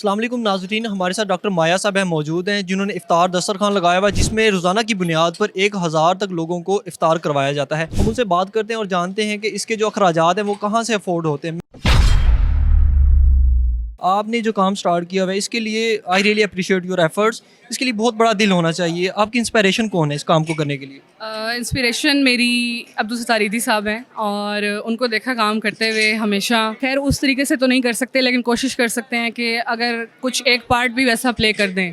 अस्सलाम वालेकुम नाज़रीन, हमारे साथ डॉक्टर माया साहब हैं मौजूद हैं जिन्होंने इफ्तार दस्तरखान लगाया हुआ है जिसमें रोज़ाना की बुनियाद पर 1000 तक लोगों को इफ्तार करवाया जाता है। हम उनसे बात करते हैं और जानते हैं कि इसके जो अखराजात हैं वो कहाँ से अफोर्ड होते हैं। आपने जो काम स्टार्ट किया हुआ है इसके लिए I really appreciate your efforts. इसके लिए बहुत बड़ा दिल होना चाहिए। आपकी इंस्पिरेशन कौन है इस काम को करने के लिए? इंस्पिरेशन मेरी अब्दुल सत्तार ईदी साहब हैं और उनको देखा काम करते हुए हमेशा। खैर उस तरीके से तो नहीं कर सकते लेकिन कोशिश कर सकते हैं कि अगर कुछ एक पार्ट भी वैसा प्ले कर दें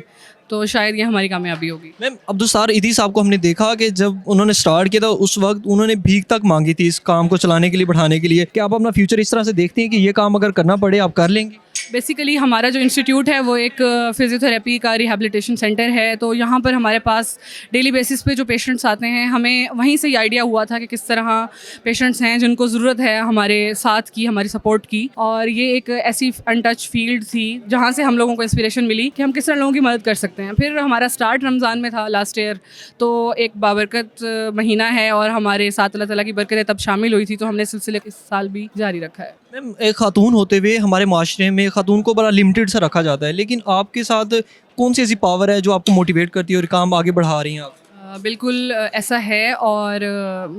तो शायद ये हमारी कामयाबी होगी। मैम, अब्दुल सत्तार ईदी साहब को हमने देखा कि जब उन्होंने स्टार्ट किया था उस वक्त उन्होंने भीख तक मांगी थी इस काम को चलाने के लिए, बढ़ाने के लिए। क्या आप अपना फ्यूचर इस तरह से देखते हैं कि ये काम अगर करना पड़े आप कर लेंगे? बेसिकली हमारा जो इंस्टीट्यूट है वो एक फ़िज़ियोथेरेपी का रिहैबिलिटेशन सेंटर है, तो यहाँ पर हमारे पास डेली बेसिस पे जो पेशेंट्स आते हैं हमें वहीं से ये आइडिया हुआ था कि किस तरह पेशेंट्स हैं जिनको ज़रूरत है हमारे साथ की, हमारी सपोर्ट की। और ये एक ऐसी अनटच फील्ड थी जहाँ से हम लोगों को इंस्पिरेशन मिली कि हम किस तरह लोगों की मदद कर सकते हैं। फिर हमारा स्टार्ट रमज़ान में था लास्ट ईयर, तो एक बाबरकत महीना है और हमारे साथ अल्लाह ताला की बरकतें तब शामिल हुई थी, तो हमने सिलसिले इस साल भी जारी रखा है। मैम, एक खातून होते हुए हमारे माशरे में खातून को बड़ा लिमिटेड सा रखा जाता है, लेकिन आपके साथ कौन सी ऐसी पावर है जो आपको मोटिवेट करती है और काम आगे बढ़ा रही हैं आप? बिल्कुल ऐसा है और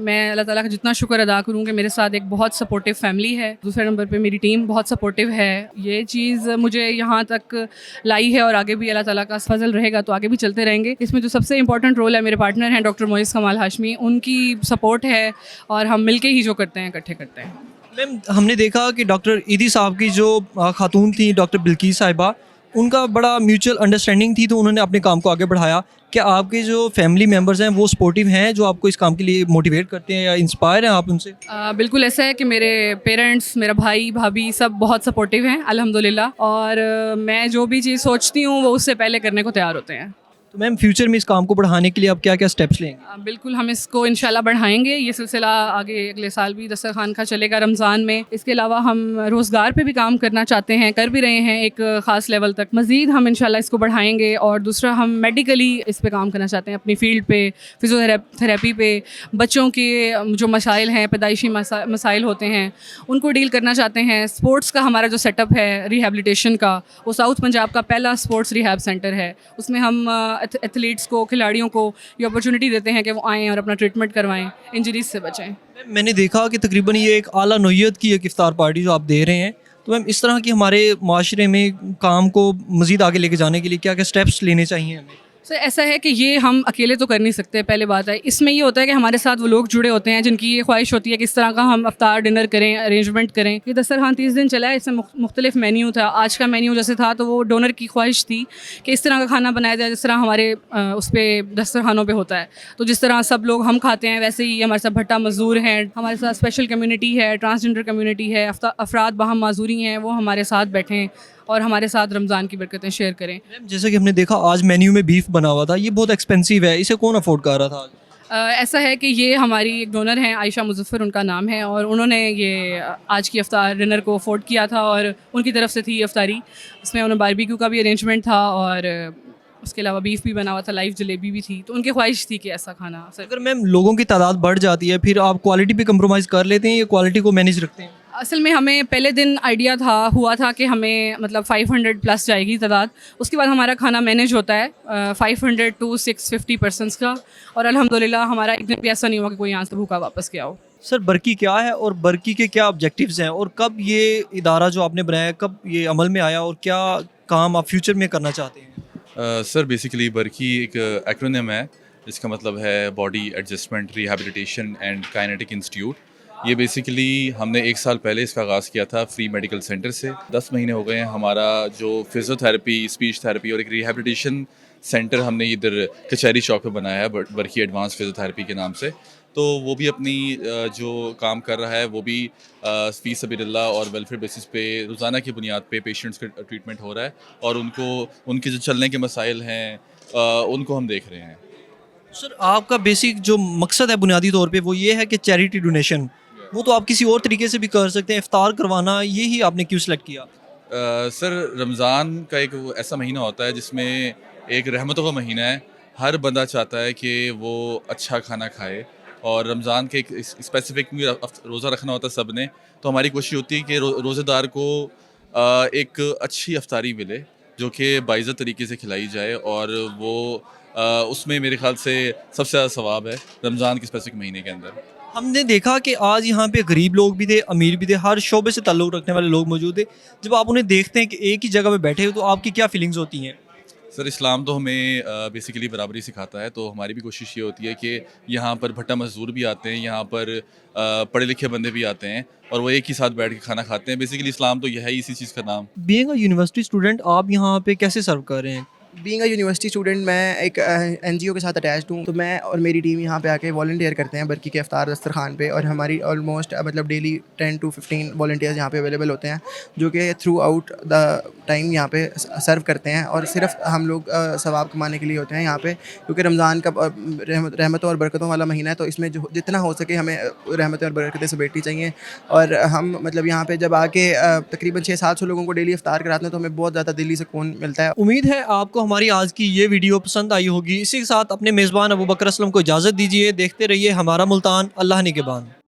मैं अल्लाह ताला का जितना शुक्र अदा करूँ कि मेरे साथ एक बहुत सपोर्टिव फैमिली है। दूसरे नंबर पे मेरी टीम बहुत सपोर्टिव है। ये चीज़ मुझे यहाँ तक लाई है और आगे भी अल्लाह ताला का फजल रहेगा तो आगे भी चलते रहेंगे। इसमें जो सबसे इंपॉर्टेंट रोल है, मेरे पार्टनर हैं डॉक्टर मोइज़ कमाल हाशमी, उनकी सपोर्ट है और हम मिल के ही जो करते हैं इकट्ठे करते हैं। मैम, हमने देखा कि डॉक्टर ईदी साहब की जो खातून थी डॉक्टर बिल्किस साहिबा, उनका बड़ा म्यूचुअल अंडरस्टैंडिंग थी तो उन्होंने अपने काम को आगे बढ़ाया। क्या आपके जो फैमिली मेम्बर्स हैं वो सपोर्टिव हैं जो आपको इस काम के लिए मोटिवेट करते हैं या इंस्पायर हैं आप उनसे? बिल्कुल ऐसा है कि मेरे पेरेंट्स, मेरा भाई भाभी सब बहुत सपोर्टिव हैं अल्हम्दुलिल्लाह, और मैं जो भी चीज़ सोचती हूँ वो उससे पहले करने को तैयार होते हैं। तो मैम, फ्यूचर में इस काम को बढ़ाने के लिए आप क्या क्या स्टेप्स लेंगे? बिल्कुल हम इसको इंशाल्लाह बढ़ाएंगे। ये सिलसिला आगे अगले साल भी दस्तरखान का चलेगा रमज़ान में। इसके अलावा हम रोज़गार पे भी काम करना चाहते हैं, कर भी रहे हैं एक ख़ास लेवल तक। मज़ीद हम इंशाल्लाह इसको बढ़ाएंगे और दूसरा हम मेडिकली इस पे काम करना चाहते हैं, अपनी फ़ील्ड पे, फिज़ियोथेरेपी पे। बच्चों के जो मसाइल हैं, पैदाइशी मसाइल होते हैं, उनको डील करना चाहते हैं। स्पोर्ट्स का हमारा जो सेटअप है रिहैबिलिटेशन का, वो साउथ पंजाब का पहला स्पोर्ट्स रिहैब सेंटर है। उसमें हम एथलीट्स को, खिलाड़ियों को ये अपॉर्चुनिटी देते हैं कि वो आएँ और अपना ट्रीटमेंट करवाएं, इंजरीज से बचें। मैंने देखा कि तकरीबन ये एक आला नौइयत की एक इफ्तार पार्टी जो आप दे रहे हैं, तो मैम इस तरह की हमारे माशरे में काम को मज़ीद आगे लेके जाने के लिए क्या क्या स्टेप्स लेने चाहिए हमें? सर ऐसा है कि ये हम अकेले तो कर नहीं सकते, पहले बात है। इसमें ये होता है कि हमारे साथ वो लोग जुड़े होते हैं जिनकी ये ख्वाहिश होती है कि इस तरह का हम अफ्तार डिनर करें, अरेंजमेंट करें। ये दस्तरखान 30 दिन चला है, इसमें मुख्तलिफ मेन्यू था। आज का मेन्यू जैसे था तो वो डोनर की ख्वाहिश थी कि इस तरह का खाना बनाया जाए जिस तरह हमारे उस पर दस्तरखानों पर होता है। तो जिस तरह सब लोग हम खाते हैं वैसे ही हमारे साथ भट्टा मजदूर हैं, हमारे साथ स्पेशल कम्यूनिटी है, ट्रांसजेंडर कम्यूनिटी है, अफराद बाहम माजूरी हैं, वो हमारे साथ बैठें और हमारे साथ रमज़ान की बरकतें शेयर करें। जैसे कि हमने देखा आज मेन्यू में बीफ बना हुआ था, ये बहुत एक्सपेंसिव है, इसे कौन अफोर्ड कर रहा था आज? ऐसा है कि ये हमारी एक डोनर हैं, आयशा मुज़फ़्फ़र उनका नाम है, और उन्होंने ये आज की अफ्तार डिनर को अफोर्ड किया था और उनकी तरफ से थी अफ्तारी। उसमें उन्होंने बारबेक्यू का भी अरेंजमेंट था और उसके अलावा बीफ भी बना हुआ था, लाइव जलेबी भी थी। तो उनकी ख्वाहिश थी कि ऐसा खाना। अगर मैम लोगों की तादाद बढ़ जाती है फिर आप क्वालिटी पे कंप्रोमाइज़ कर लेते हैं या क्वालिटी को मैनेज रखते हैं? असल में हमें पहले दिन आइडिया हुआ था कि हमें मतलब 500 प्लस जाएगी तादाद। उसके बाद हमारा खाना मैनेज होता है 500 to 650 पर्सनस का, और अल्हम्दुलिल्लाह हमारा एक दिन भी ऐसा नहीं हुआ कि कोई यहाँ से भूखा वापस गया हो। सर, बरकी क्या है और बरकी के क्या ऑब्जेक्टिव्स हैं और कब ये इदारा जो आपने बनाया कब ये अमल में आया और क्या काम आप फ्यूचर में करना चाहते हैं? सर बेसिकली बरकी एक एक्रोनिम है जिसका मतलब है body adjustment rehabilitation and kinetic institute. ये बेसिकली हमने 1 साल पहले इसका आगाज़ किया था फ्री मेडिकल सेंटर से। 10 महीने हो गए हैं हमारा जो फिज़ियोथेरेपी, स्पीच थेरेपी और एक रिहैबिलिटेशन सेंटर हमने इधर कचहरी चौक पे बनाया है बरकी एडवांस फिज़ियोथेरेपी के नाम से। तो वो भी अपनी जो काम कर रहा है वो भी फ़ी सबीलिल्लाह और वेलफेयर बेसिस पे रोज़ाना की बुनियाद पे पेशेंट्स का ट्रीटमेंट हो रहा है और उनके जो चलने के मसाइल हैं उनको हम देख रहे हैं। सर, आपका बेसिक जो मकसद है बुनियादी तौर पे वो ये है कि चैरिटी डोनेशन, वो तो आप किसी और तरीके से भी कर सकते हैं, इफ्तार करवाना, ये ही आपने क्यों सेलेक्ट किया? सर रमज़ान का एक ऐसा महीना होता है जिसमें एक रहमतों का महीना है। हर बंदा चाहता है कि वो अच्छा खाना खाए और रमज़ान के एक स्पेसिफिक रोज़ा रखना होता है सब ने, तो हमारी कोशिश होती है कि रोज़ेदार को एक अच्छी अफ्तारी मिले جو کہ باعزت طریقے سے کھلائی جائے، اور وہ اس میں میرے خیال سے سب سے زیادہ ثواب ہے رمضان کے اسپیسیفک مہینے کے اندر۔ ہم نے دیکھا کہ آج یہاں پہ غریب لوگ بھی تھے، امیر بھی تھے، ہر شعبے سے تعلق رکھنے والے لوگ موجود تھے۔ جب آپ انہیں دیکھتے ہیں کہ ایک ہی جگہ پہ بیٹھے ہو تو آپ کی کیا فیلنگز ہوتی ہیں؟ سر اسلام تو ہمیں بیسیکلی برابری سکھاتا ہے، تو ہماری بھی کوشش یہ ہوتی ہے کہ یہاں پر بھٹا مزدور بھی آتے ہیں، یہاں پر پڑھے لکھے بندے بھی آتے ہیں، اور وہ ایک ہی ساتھ بیٹھ کے کھانا کھاتے ہیں۔ بیسیکلی اسلام تو یہ ہے اسی چیز کا نام۔ بینگ اے یونیورسٹی اسٹوڈنٹ آپ یہاں پہ کیسے سرو کر رہے ہیں؟ بینگ اے یونیورسٹی اسٹوڈنٹ میں ایک این جی او کے ساتھ اٹیچڈ ہوں، تو میں اور میری ٹیم یہاں پہ آ کے والنٹیئر کرتے ہیں برکی کے افطار دسترخوان پہ، اور ہماری آلموسٹ مطلب ڈیلی 10 to 15 والنٹیئرز یہاں پہ اویلیبل ہوتے ہیں، جو کہ تھرو آؤٹ دا ٹائم یہاں پہ سرو کرتے ہیں، اور صرف ہم لوگ ثواب کمانے کے لیے ہوتے ہیں یہاں پہ، کیونکہ رمضان کا رحمتوں اور برکتوں والا مہینہ ہے، تو اس میں جو جتنا ہو سکے ہمیں رحمتیں اور برکتیں سمیٹنی چاہیے، اور ہم مطلب یہاں پہ جب آ کے تقریباً 600-700 لوگوں کو ڈیلی افطار کراتے ہیں، تو ہمیں بہت زیادہ دلی سکون ملتا ہے۔ امید ہے آپ کو ہماری آج کی یہ ویڈیو پسند آئی ہوگی۔ اسی کے ساتھ اپنے میزبان ابوبکر اسلم کو اجازت دیجیے۔ دیکھتے رہیے ہمارا ملتان، اللہ نگہبان۔